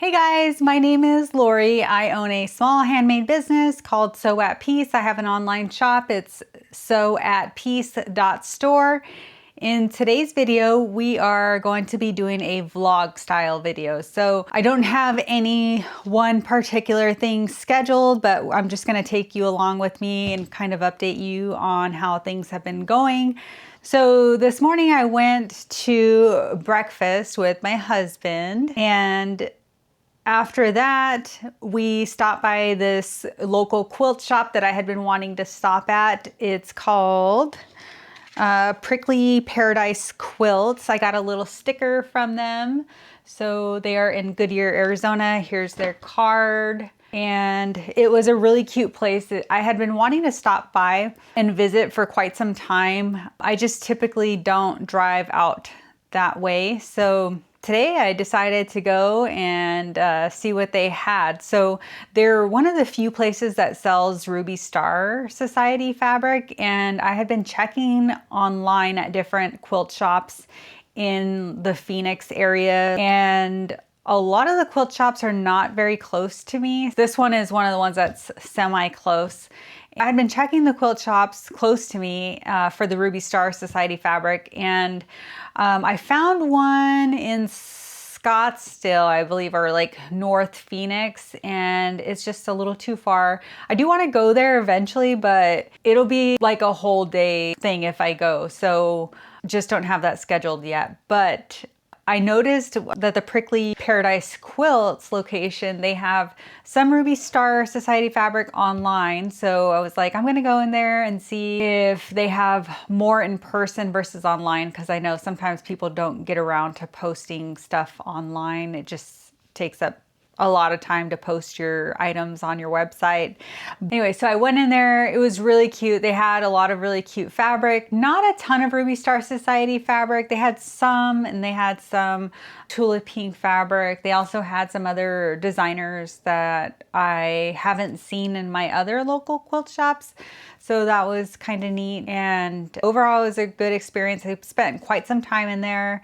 Hey guys, my name is Lori. I own a small handmade business called Sew at Peace. I have an online shop. It's sewatpeace.store. In today's video, we are going to be doing a vlog style video. So I don't have any one particular thing scheduled, but I'm just gonna take you along with me and kind of update you on how things have been going. So this morning I went to breakfast with my husband, and after that, we stopped by this local quilt shop that I had been wanting to stop at. It's called Prickly Paradise Quilts. I got a little sticker from them. So they are in Goodyear, Arizona. Here's their card. And it was a really cute place. I had been wanting to stop by and visit for quite some time. I just typically don't drive out that way. So today I decided to go and see what they had. So they're one of the few places that sells Ruby Star Society fabric, and I had been checking online at different quilt shops in the Phoenix area, and a lot of the quilt shops are not very close to me. This one is one of the ones that's semi-close. I had been checking the quilt shops close to me for the Ruby Star Society fabric, and I found one in Scottsdale, I believe, or like North Phoenix, and it's just a little too far. I do want to go there eventually, but it'll be like a whole day thing if I go, so just don't have that scheduled yet. But I noticed that the Prickly Paradise Quilts location, they have some Ruby Star Society fabric online. So I was like, I'm gonna go in there and see if they have more in person versus online, because I know sometimes people don't get around to posting stuff online. It just takes up a lot of time to post your items on your website. Anyway, so I went in there. It was really cute. They had a lot of really cute fabric, not a ton of Ruby Star Society fabric. They had some, and they had some tulip pink fabric. They also had some other designers that I haven't seen in my other local quilt shops. So that was kind of neat. And overall, it was a good experience. I spent quite some time in there.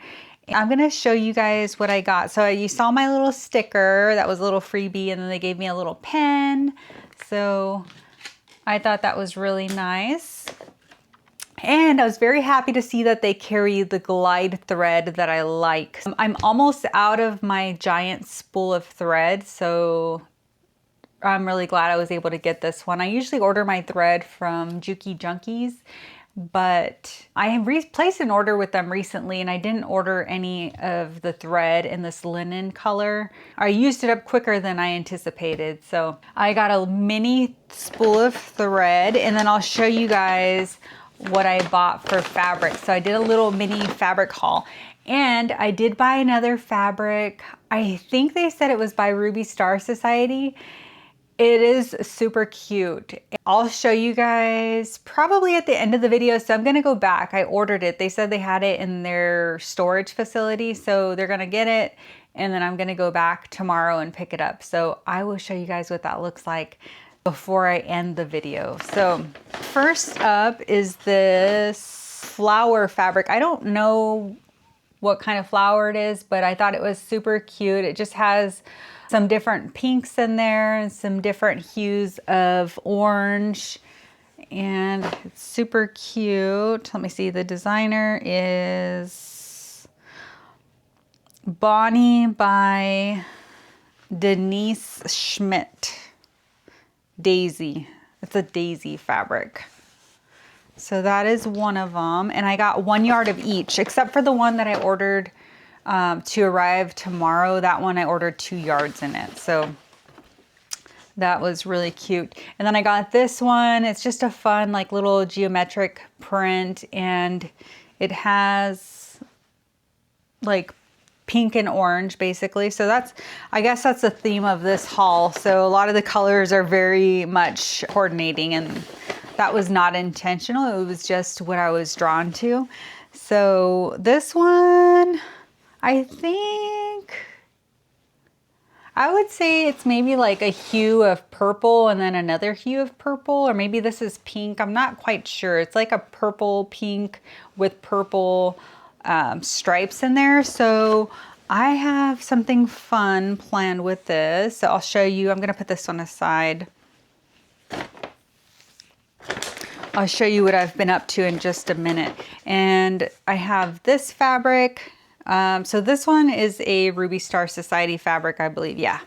I'm gonna show you guys what I got. So you saw my little sticker, that was a little freebie, and then they gave me a little pen. So I thought that was really nice. And I was very happy to see that they carry the glide thread that I like. I'm almost out of my giant spool of thread, so I'm really glad I was able to get this one. I usually order my thread from Juki Junkies, but I have placed an order with them recently, and I didn't order any of the thread in this linen color. I used it up quicker than I anticipated. So I got a mini spool of thread, and then I'll show you guys what I bought for fabric. So I did a little mini fabric haul, and I did buy another fabric. I think they said it was by Ruby Star Society. It is super cute. I'll show you guys probably at the end of the video. So I'm gonna go back. I ordered it. They said they had it in their storage facility. So they're gonna get it, and then I'm gonna go back tomorrow and pick it up. So I will show you guys what that looks like before I end the video. So first up is this flower fabric. I don't know what kind of flower it is, but I thought it was super cute. It just has some different pinks in there and some different hues of orange, and it's super cute. Let me see, the designer is Bonnie by Denise Schmidt. Daisy, it's a daisy fabric. So that is one of them, and I got 1 yard of each, except for the one that I ordered to arrive tomorrow. That one I ordered 2 yards in it. So that was really cute. And then I got this one. It's just a fun, like, little geometric print, and it has like pink and orange basically. So that's, I guess that's the theme of this haul. So a lot of the colors are very much coordinating, and that was not intentional. It was just what I was drawn to. So this one, I think I would say it's maybe like a hue of purple and then another hue of purple, or maybe this is pink. I'm not quite sure. It's like a purple pink with purple stripes in there. So I have something fun planned with this. So I'll show you. I'm going to put this one aside. I'll show you what I've been up to in just a minute. And I have this fabric. So this one is a Ruby Star Society fabric, I believe. Yeah.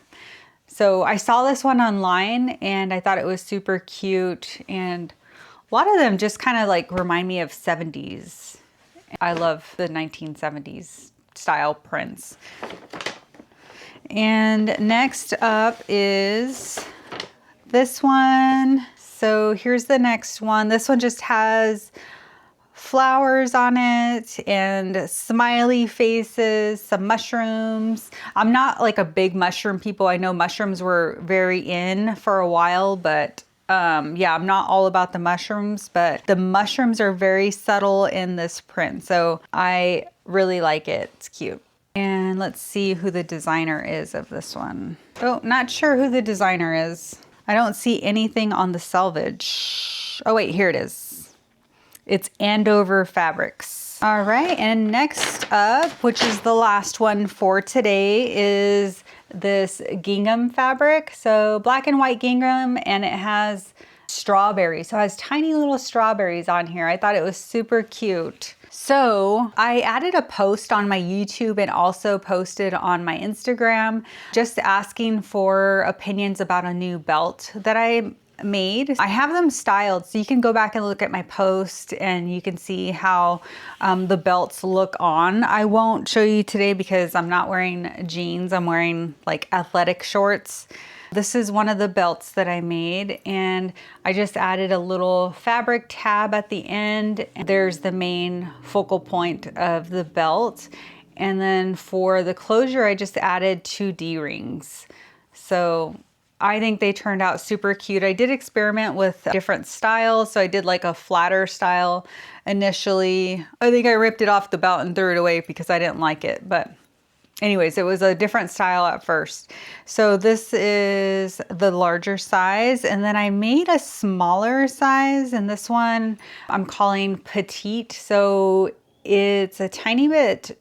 So I saw this one online and I thought it was super cute. And a lot of them just kind of like remind me of 70s. I love the 1970s style prints. And next up is this one. So here's the next one. This one just has flowers on it and smiley faces, some mushrooms. I'm not like a big mushroom people. I know mushrooms were very in for a while, but yeah, I'm not all about the mushrooms, but the mushrooms are very subtle in this print. So I really like it. It's cute. And let's see who the designer is of this one. Oh, not sure who the designer is. I don't see anything on the selvage. Oh wait, here it is. It's Andover Fabrics. All right, and next up, which is the last one for today, is this gingham fabric. So black and white gingham, and it has strawberries. So it has tiny little strawberries on here. I thought it was super cute. So I added a post on my YouTube and also posted on my Instagram, just asking for opinions about a new belt that I made. I have them styled, so you can go back and look at my post and you can see how the belts look on. I won't show you today because I'm not wearing jeans. I'm wearing like athletic shorts. This is one of the belts that I made, and I just added a little fabric tab at the end. There's the main focal point of the belt. And then for the closure, I just added 2 D-rings. So I think they turned out super cute. I did experiment with different styles. So I did like a flatter style initially. I think I ripped it off the belt and threw it away because I didn't like it. But anyways, it was a different style at first. So this is the larger size. And then I made a smaller size. And this one I'm calling petite. So it's a tiny bit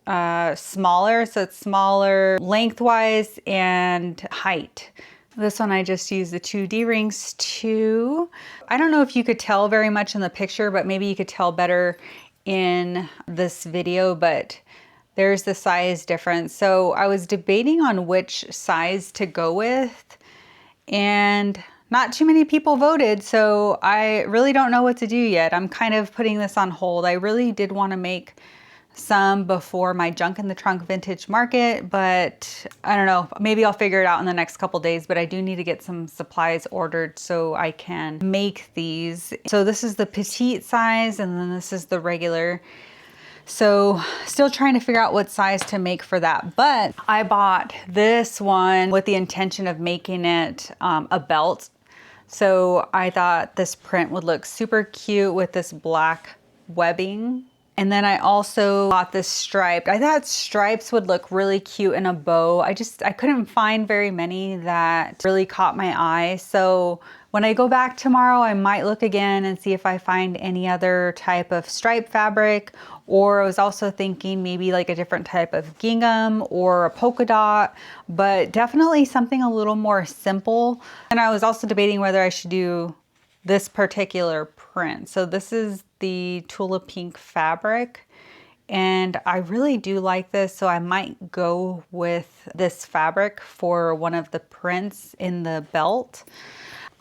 smaller. So it's smaller lengthwise and height. This one I just used the 2 D-rings too. I don't know if you could tell very much in the picture, but maybe you could tell better in this video, but there's the size difference. So I was debating on which size to go with, and not too many people voted, so I really don't know what to do yet. I'm kind of putting this on hold. I really did want to make some before my junk in the trunk vintage market, but I don't know, maybe I'll figure it out in the next couple days, but I do need to get some supplies ordered so I can make these. So this is the petite size, and then this is the regular. So still trying to figure out what size to make for that. But I bought this one with the intention of making it a belt. So I thought this print would look super cute with this black webbing. And then I also bought this striped. I thought stripes would look really cute in a bow. I couldn't find very many that really caught my eye. So when I go back tomorrow, I might look again and see if I find any other type of stripe fabric. Or I was also thinking maybe like a different type of gingham or a polka dot, but definitely something a little more simple. And I was also debating whether I should do this particular print. So this is the Tula Pink fabric, and I really do like this, so I might go with this fabric for one of the prints in the belt.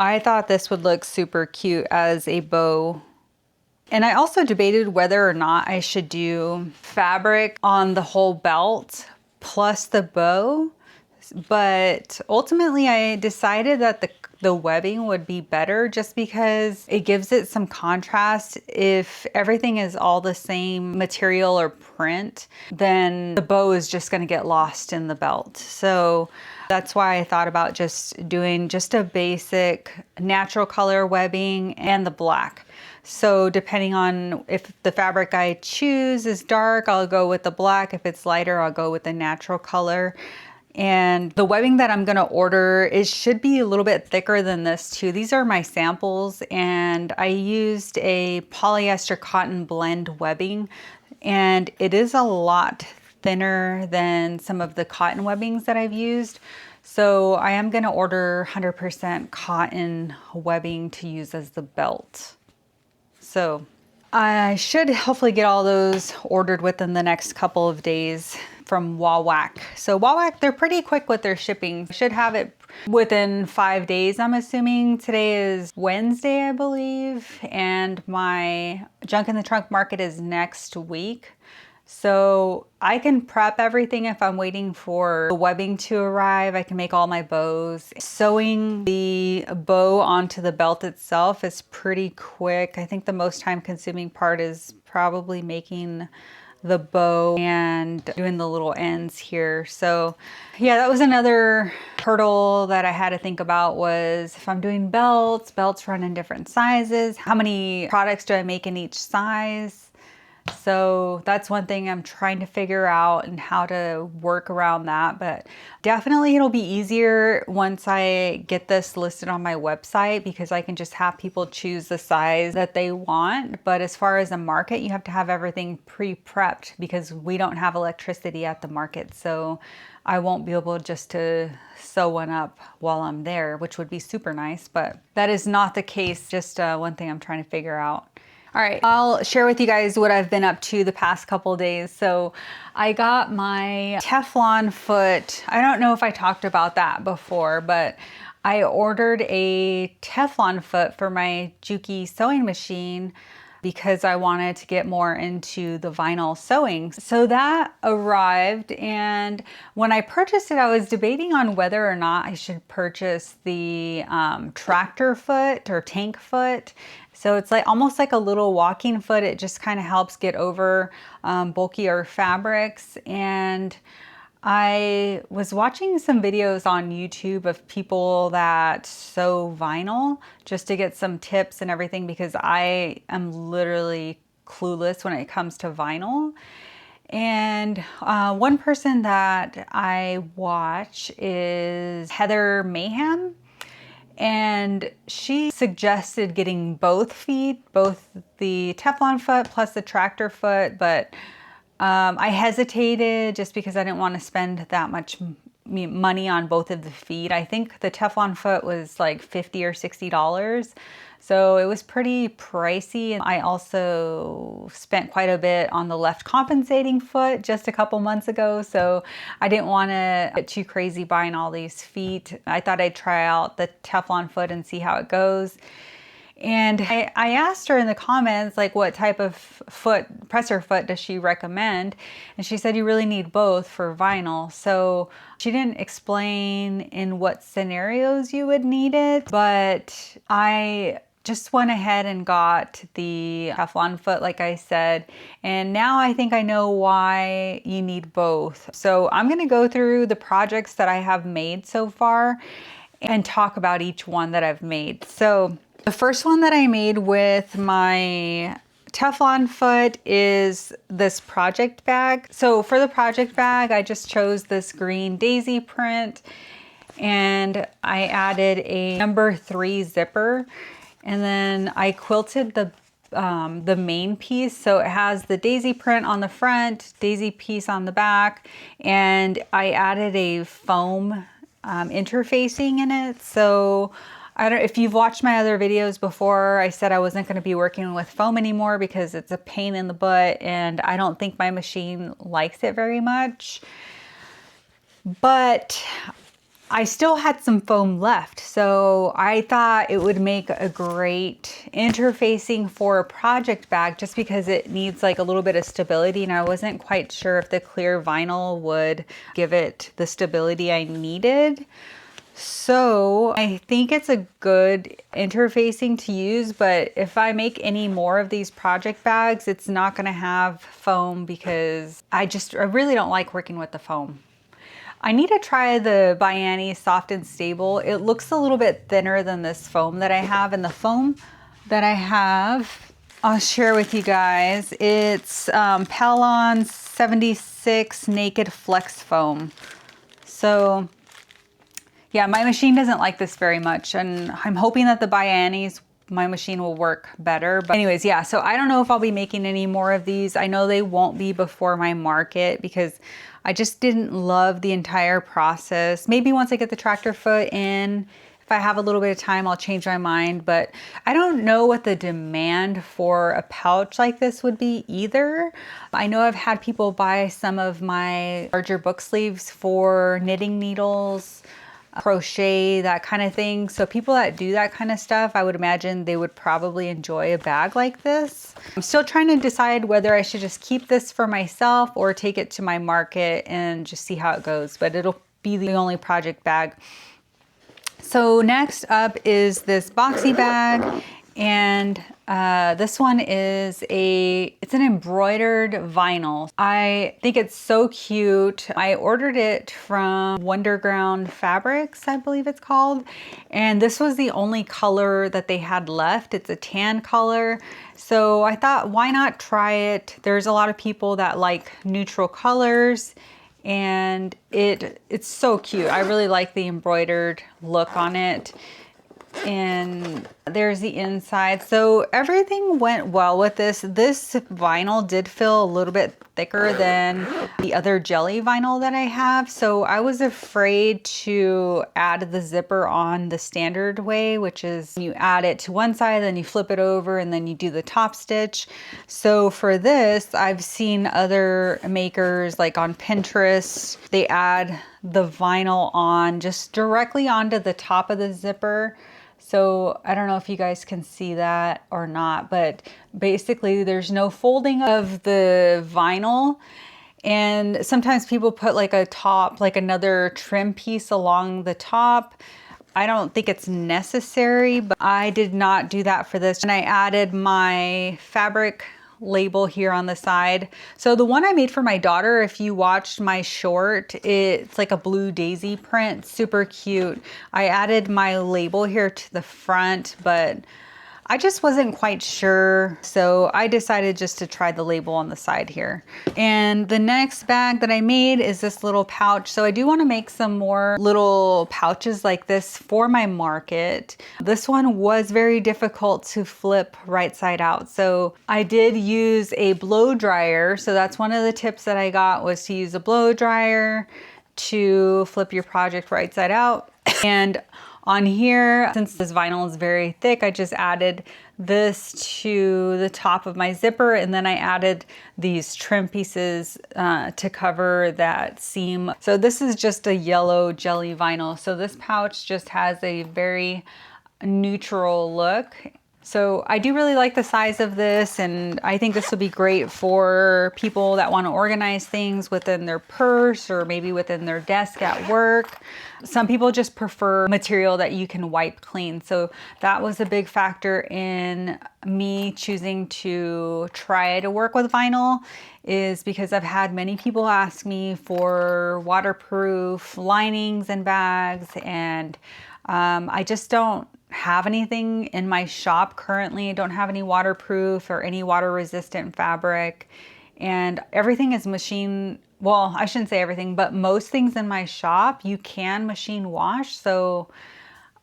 I thought this would look super cute as a bow. And I also debated whether or not I should do fabric on the whole belt plus the bow. But ultimately I decided that the webbing would be better just because it gives it some contrast. If everything is all the same material or print, then the bow is just going to get lost in the belt. So that's why I thought about just doing just a basic natural color webbing and the black. So depending on if the fabric I choose is dark, I'll go with the black. If it's lighter, I'll go with the natural color. And the webbing that I'm gonna order, it should be a little bit thicker than this too. These are my samples, and I used a polyester cotton blend webbing, and it is a lot thinner than some of the cotton webbings that I've used. So I am gonna order 100% cotton webbing to use as the belt. So I should hopefully get all those ordered within the next couple of days from Wawak. So Wawak, they're pretty quick with their shipping. Should have it within 5 days, I'm assuming. Today is Wednesday, I believe, and my junk in the trunk market is next week. So I can prep everything if I'm waiting for the webbing to arrive. I can make all my bows. Sewing the bow onto the belt itself is pretty quick. I think the most time consuming part is probably making the bow and doing the little ends here. So yeah, that was another hurdle that I had to think about, was if I'm doing belts run in different sizes. How many products do I make in each size? So that's one thing I'm trying to figure out and how to work around that. But definitely it'll be easier once I get this listed on my website, because I can just have people choose the size that they want. But as far as the market, you have to have everything pre-prepped, because we don't have electricity at the market. So I won't be able just to sew one up while I'm there, which would be super nice, but that is not the case. Just one thing I'm trying to figure out. All right, I'll share with you guys what I've been up to the past couple days. So I got my Teflon foot. I don't know if I talked about that before, but I ordered a Teflon foot for my Juki sewing machine because I wanted to get more into the vinyl sewing. So that arrived, and when I purchased it, I was debating on whether or not I should purchase the tractor foot or tank foot. So it's like almost like a little walking foot. It just kind of helps get over bulkier fabrics. And I was watching some videos on YouTube of people that sew vinyl just to get some tips and everything, because I am literally clueless when it comes to vinyl. And one person that I watch is Heather Mayhem. And she suggested getting both feet, both the Teflon foot plus the tractor foot, but I hesitated just because I didn't want to spend that much money on both of the feet. I think the Teflon foot was like $50 or $60. So it was pretty pricey. And I also spent quite a bit on the left compensating foot just a couple months ago. So I didn't want to get too crazy buying all these feet. I thought I'd try out the Teflon foot and see how it goes. And I asked her in the comments, like, what type of foot, presser foot does she recommend? And she said you really need both for vinyl. So she didn't explain in what scenarios you would need it, but I just went ahead and got the Teflon foot, like I said. And now I think I know why you need both. So I'm gonna go through the projects that I have made so far and talk about each one that I've made. So the first one that I made with my Teflon foot is this project bag. So for the project bag, I just chose this green daisy print, and I added a number 3 zipper, and then I quilted the main piece. So it has the daisy print on the front, daisy piece on the back, and I added a foam interfacing in it. So I don't, if you've watched my other videos before, I said I wasn't going to be working with foam anymore because it's a pain in the butt and I don't think my machine likes it very much. But I still had some foam left, so I thought it would make a great interfacing for a project bag just because it needs like a little bit of stability, and I wasn't quite sure if the clear vinyl would give it the stability I needed. So I think it's a good interfacing to use, but if I make any more of these project bags, it's not going to have foam because I really don't like working with the foam. I need to try the Biani Soft and Stable. It looks a little bit thinner than this foam that I have, and the foam that I have, I'll share with you guys. It's Pellon 76 Naked Flex Foam. So yeah, my machine doesn't like this very much, and I'm hoping that the Biani's my machine will work better. But anyways, yeah, so I don't know if I'll be making any more of these. I know they won't be before my market because I just didn't love the entire process. Maybe once I get the tractor foot in, if I have a little bit of time, I'll change my mind, but I don't know what the demand for a pouch like this would be either. I know I've had people buy some of my larger book sleeves for knitting needles, crochet, that kind of thing. So people that do that kind of stuff, I would imagine they would probably enjoy a bag like this. I'm still trying to decide whether I should just keep this for myself or take it to my market and just see how it goes, but it'll be the only project bag. So next up is this boxy bag, and this one is it's an embroidered vinyl. I think it's so cute. I ordered it from Wonderground Fabrics, I believe it's called, and this was the only color that they had left. It's a tan color. So I thought, why not try it? There's a lot of people that like neutral colors, and it's so cute. I really like the embroidered look on it. And there's the inside. So everything went well with this. This vinyl did feel a little bit thicker than the other jelly vinyl that I have. So I was afraid to add the zipper on the standard way, which is you add it to one side, then you flip it over, and then you do the top stitch. So for this, I've seen other makers like on Pinterest, they add the vinyl on just directly onto the top of the zipper. So I don't know if you guys can see that or not, but basically there's no folding of the vinyl. And sometimes people put like a top, like another trim piece along the top. I don't think it's necessary, but I did not do that for this. And I added my fabric label here on the side. So the one I made for my daughter, if you watched my short, it's like a blue daisy print, super cute. I added my label here to the front, but I just wasn't quite sure, so I decided just to try the label on the side here. And the next bag that I made is this little pouch. So I do want to make some more little pouches like this for my market. This one was very difficult to flip right side out. So I did use a blow dryer. So that's one of the tips that I got, was to use a blow dryer to flip your project right side out. And on here, since this vinyl is very thick, I just added this to the top of my zipper, and then I added these trim pieces to cover that seam. So this is just a yellow jelly vinyl. So this pouch just has a very neutral look. So I do really like the size of this, and I think this will be great for people that want to organize things within their purse or maybe within their desk at work. Some people just prefer material that you can wipe clean. So that was a big factor in me choosing to try to work with vinyl, is because I've had many people ask me for waterproof linings and bags, and I just don't have anything in my shop currently. I don't have any waterproof or any water resistant fabric, and everything is machine, well, I shouldn't say everything, but most things in my shop you can machine wash. So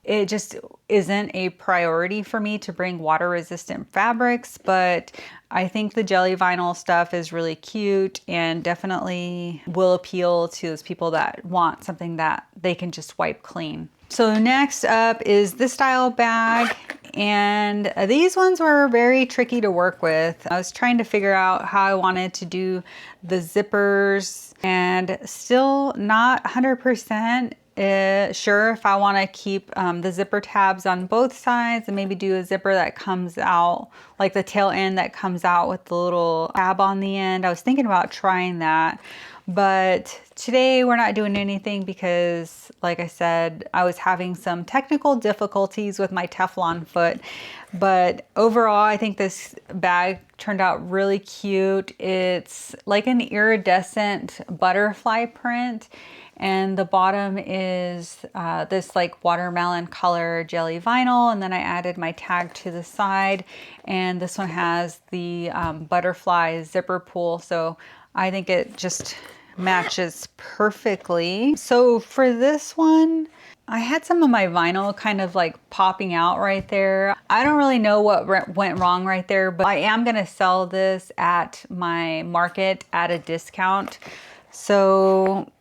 it just isn't a priority for me to bring water resistant fabrics, but I think the jelly vinyl stuff is really cute and definitely will appeal to those people that want something that they can just wipe clean. So next up is this style bag, and these ones were very tricky to work with. I was trying to figure out how I wanted to do the zippers, and still not 100% sure if I want to keep the zipper tabs on both sides and maybe do a zipper that comes out, like the tail end that comes out with the little tab on the end. I was thinking about trying that, but today we're not doing anything because, like I said, I was having some technical difficulties with my Teflon foot. But overall, I think this bag turned out really cute. It's like an iridescent butterfly print, and the bottom is this like watermelon color jelly vinyl, and then I added my tag to the side, and this one has the butterfly zipper pull, so I think it just matches perfectly. So for this one, I had some of my vinyl kind of like popping out right there. I don't really know what went wrong right there, but I am gonna sell this at my market at a discount. So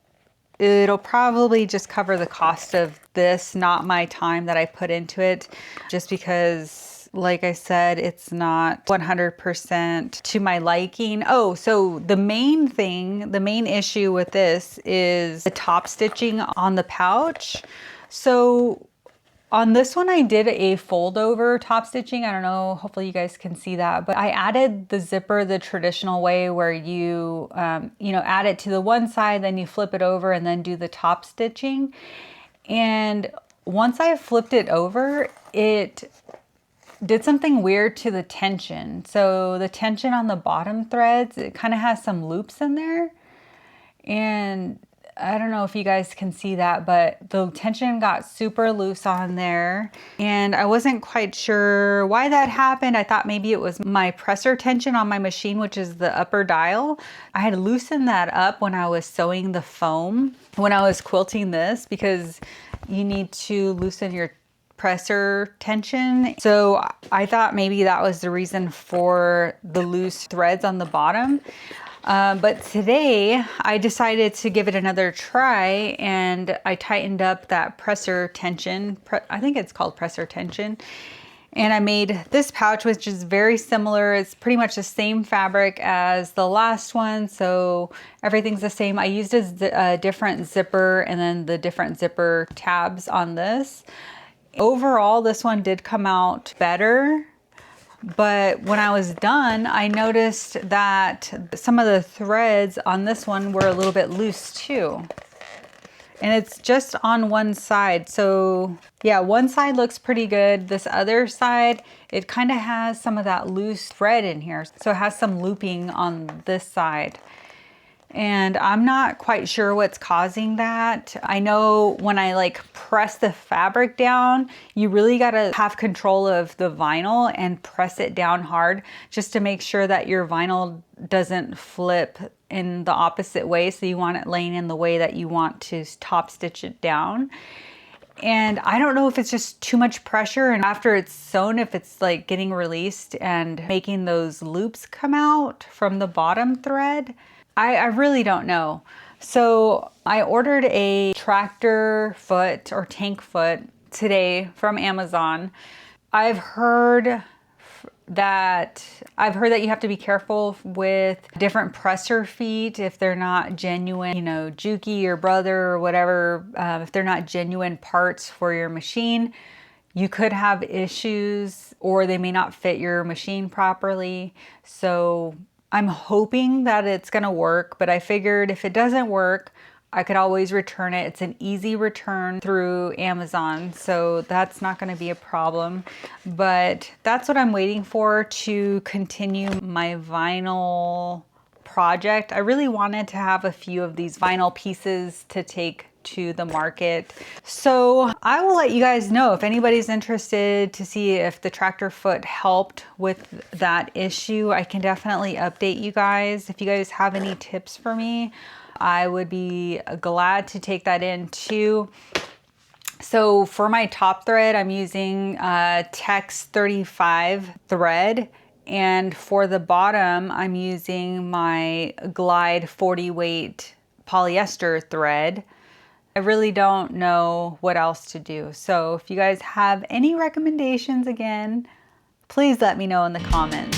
it'll probably just cover the cost of this, not my time that I put into it, just because, like I said, it's not 100% to my liking. Oh, so the main issue with this is the top stitching on the pouch. So on this one, I did a fold over top stitching. I don't know, hopefully you guys can see that, but I added the zipper the traditional way where you, add it to the one side, then you flip it over and then do the top stitching. And once I flipped it over, it did something weird to the tension. So the tension on the bottom threads, it kind of has some loops in there. And I don't know if you guys can see that, but the tension got super loose on there and I wasn't quite sure why that happened. I thought maybe it was my presser tension on my machine, which is the upper dial. I had loosened that up when I was sewing the foam, when I was quilting this, because you need to loosen your presser tension. So I thought maybe that was the reason for the loose threads on the bottom. But today I decided to give it another try and I tightened up that presser tension. I think it's called presser tension. And I made this pouch, which is very similar. It's pretty much the same fabric as the last one. So everything's the same. I used a different zipper and then the different zipper tabs on this. Overall, this one did come out better. But when I was done, I noticed that some of the threads on this one were a little bit loose too. And it's just on one side. So yeah, one side looks pretty good. This other side, it kind of has some of that loose thread in here. So it has some looping on this side. And I'm not quite sure what's causing that. I know when I like press the fabric down, you really gotta have control of the vinyl and press it down hard just to make sure that your vinyl doesn't flip in the opposite way. So you want it laying in the way that you want to top stitch it down. And I don't know if it's just too much pressure and after it's sewn, if it's like getting released and making those loops come out from the bottom thread. I really don't know. So I ordered a tractor foot or tank foot today from Amazon. I've heard that you have to be careful with different presser feet if they're not genuine, Juki or Brother or whatever, if they're not genuine parts for your machine, you could have issues or they may not fit your machine properly. So I'm hoping that it's gonna work, but I figured if it doesn't work, I could always return it. It's an easy return through Amazon, so that's not gonna be a problem. But that's what I'm waiting for to continue my vinyl project. I really wanted to have a few of these vinyl pieces to take to the market. So I will let you guys know if anybody's interested to see if the tractor foot helped with that issue. I can definitely update you guys. If you guys have any tips for me, I would be glad to take that in too. So for my top thread, I'm using Tex 35 thread. And for the bottom, I'm using my Glide 40 weight polyester thread. I really don't know what else to do. So if you guys have any recommendations again, please let me know in the comments.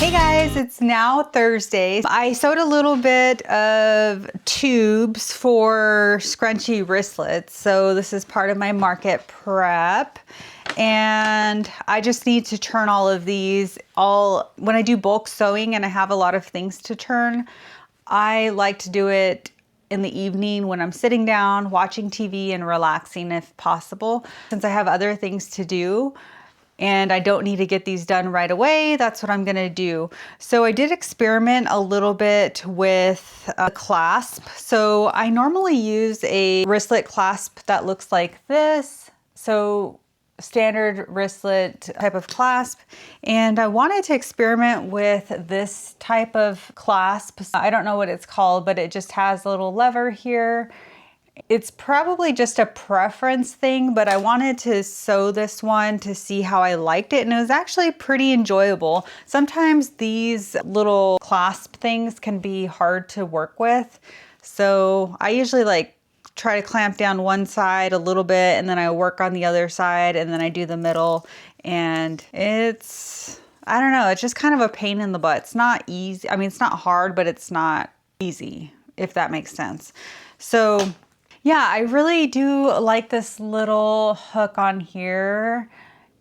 Hey guys, it's now Thursday. I sewed a little bit of tubes for scrunchy wristlets. So this is part of my market prep. And I just need to turn all of these. When I do bulk sewing and I have a lot of things to turn, I like to do it in the evening when I'm sitting down, watching TV and relaxing if possible. Since I have other things to do, and I don't need to get these done right away, that's what I'm gonna do. So I did experiment a little bit with a clasp. So I normally use a wristlet clasp that looks like this. So standard wristlet type of clasp. And I wanted to experiment with this type of clasp. I don't know what it's called, but it just has a little lever here. It's probably just a preference thing, but I wanted to sew this one to see how I liked it, and it was actually pretty enjoyable. Sometimes these little clasp things can be hard to work with, so I usually try to clamp down one side a little bit, and then I work on the other side, and then I do the middle, and I don't know, it's just kind of a pain in the butt. It's not easy. I mean, it's not hard, but it's not easy, if that makes sense. So yeah, I really do like this little hook on here.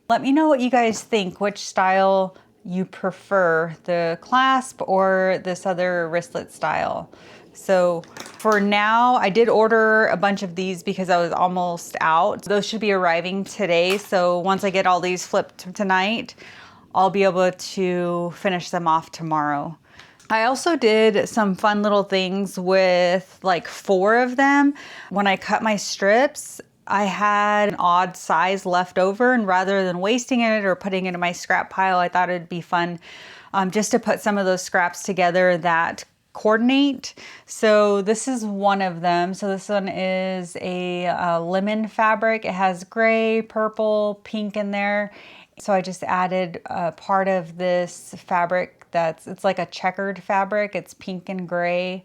Let me know what you guys think, which style you prefer, the clasp or this other wristlet style. So for now, I did order a bunch of these because I was almost out. Those should be arriving today. So once I get all these flipped tonight, I'll be able to finish them off tomorrow. I also did some fun little things with like 4 of them. When I cut my strips, I had an odd size left over, and rather than wasting it or putting it in my scrap pile, I thought it'd be fun just to put some of those scraps together that coordinate. So this is one of them. So this one is a lemon fabric. It has gray, purple, pink in there. So I just added part of this fabric it's like a checkered fabric. It's pink and gray.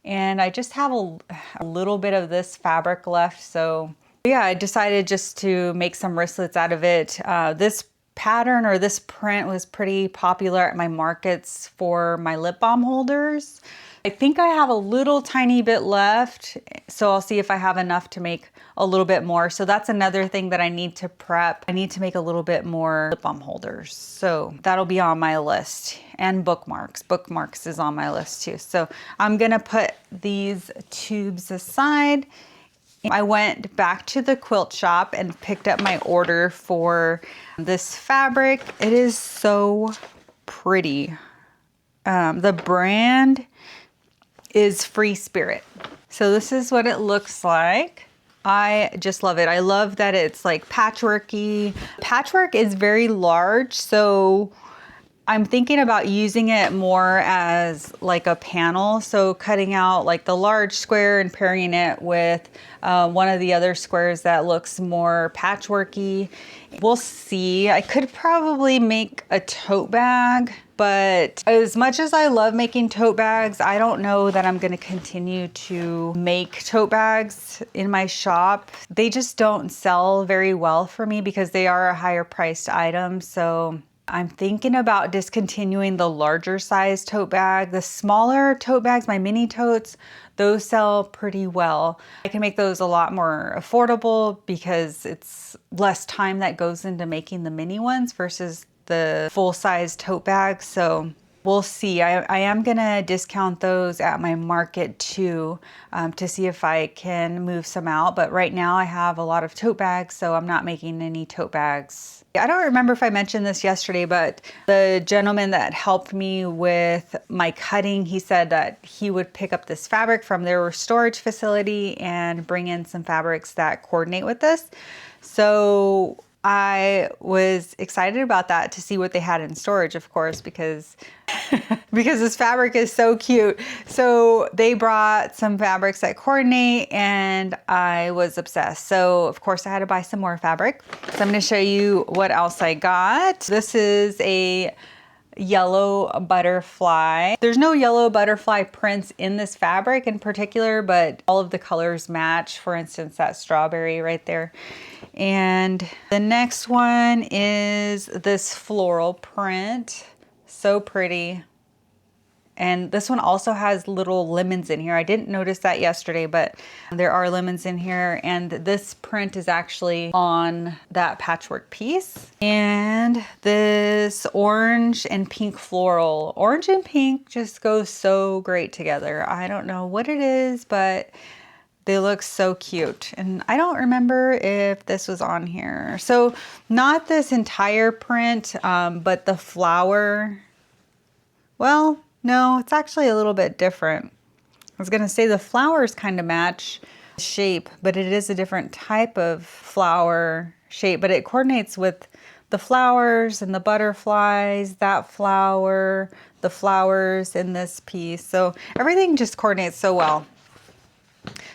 And I just have a little bit of this fabric left. So yeah, I decided just to make some wristlets out of it. This pattern or this print was pretty popular at my markets for my lip balm holders. I think I have a little tiny bit left, so I'll see if I have enough to make a little bit more. So that's another thing that I need to prep. I need to make a little bit more lip balm holders. So that'll be on my list. And bookmarks. Bookmarks is on my list too. So I'm gonna put these tubes aside. I went back to the quilt shop and picked up my order for this fabric. It is so pretty. The brand is Free Spirit. So this is what it looks like. I just love it. I love that it's like patchworky. Patchwork is very large, so I'm thinking about using it more as like a panel. So cutting out like the large square and pairing it with one of the other squares that looks more patchworky. We'll see. I could probably make a tote bag, but as much as I love making tote bags, I don't know that I'm gonna continue to make tote bags in my shop. They just don't sell very well for me because they are a higher priced item. So I'm thinking about discontinuing the larger size tote bag. The smaller tote bags, my mini totes, those sell pretty well. I can make those a lot more affordable because it's less time that goes into making the mini ones versus the full-size tote bags. So we'll see. I am gonna discount those at my market too to see if I can move some out. But right now I have a lot of tote bags, so I'm not making any tote bags. I don't remember if I mentioned this yesterday, but the gentleman that helped me with my cutting, he said that he would pick up this fabric from their storage facility and bring in some fabrics that coordinate with this. So I was excited about that to see what they had in storage, of course, because this fabric is so cute. So they brought some fabrics that coordinate and I was obsessed. So of course I had to buy some more fabric. So I'm going to show you what else I got. This is a yellow butterfly. There's no yellow butterfly prints in this fabric in particular, but all of the colors match. For instance, that strawberry right there. And the next one is this floral print. So pretty. And this one also has little lemons in here. I didn't notice that yesterday, but there are lemons in here. And this print is actually on that patchwork piece. And this orange and pink floral. Orange and pink just go so great together. I don't know what it is, but they look so cute. And I don't remember if this was on here. So not this entire print, but the flower. Well, no, it's actually a little bit different. I was gonna say the flowers kind of match the shape, but it is a different type of flower shape, but it coordinates with the flowers and the butterflies, that flower, the flowers in this piece. So everything just coordinates so well.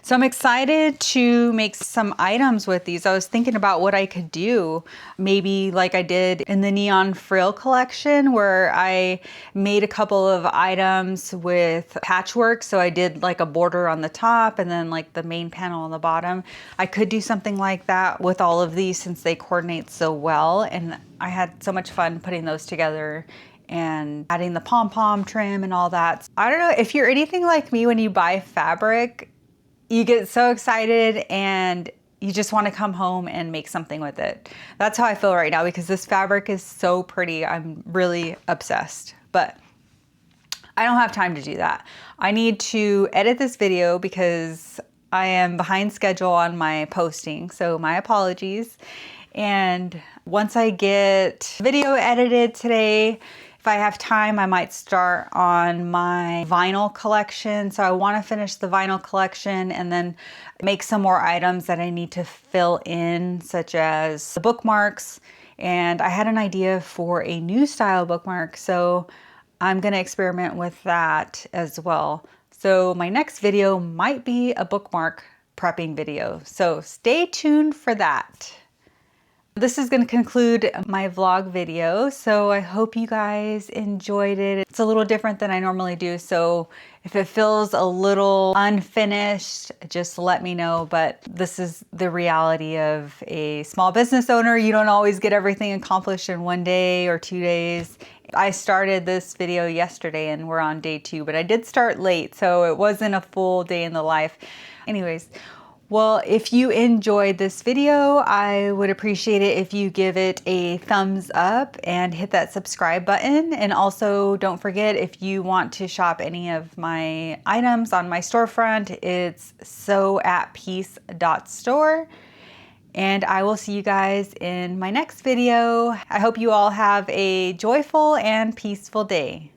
So I'm excited to make some items with these. I was thinking about what I could do, maybe like I did in the neon frill collection where I made a couple of items with patchwork. So I did like a border on the top and then like the main panel on the bottom. I could do something like that with all of these since they coordinate so well. And I had so much fun putting those together and adding the pom-pom trim and all that. I don't know if you're anything like me when you buy fabric, you get so excited and you just want to come home and make something with it. That's how I feel right now because this fabric is so pretty. I'm really obsessed, but I don't have time to do that. I need to edit this video because I am behind schedule on my posting, so my apologies. And once I get video edited today, if I have time, I might start on my vinyl collection. So I want to finish the vinyl collection and then make some more items that I need to fill in, such as the bookmarks. And I had an idea for a new style bookmark, so I'm going to experiment with that as well. So my next video might be a bookmark prepping video. So stay tuned for that. This is going to conclude my vlog video, so I hope you guys enjoyed it. It's a little different than I normally do, so if it feels a little unfinished, just let me know. But this is the reality of a small business owner. You don't always get everything accomplished in 1 day or 2 days. I started this video yesterday and we're on day 2, but I did start late, so it wasn't a full day in the life. Anyways, well, if you enjoyed this video, I would appreciate it if you give it a thumbs up and hit that subscribe button. And also don't forget, if you want to shop any of my items on my storefront, it's sew@peace.store. And I will see you guys in my next video. I hope you all have a joyful and peaceful day.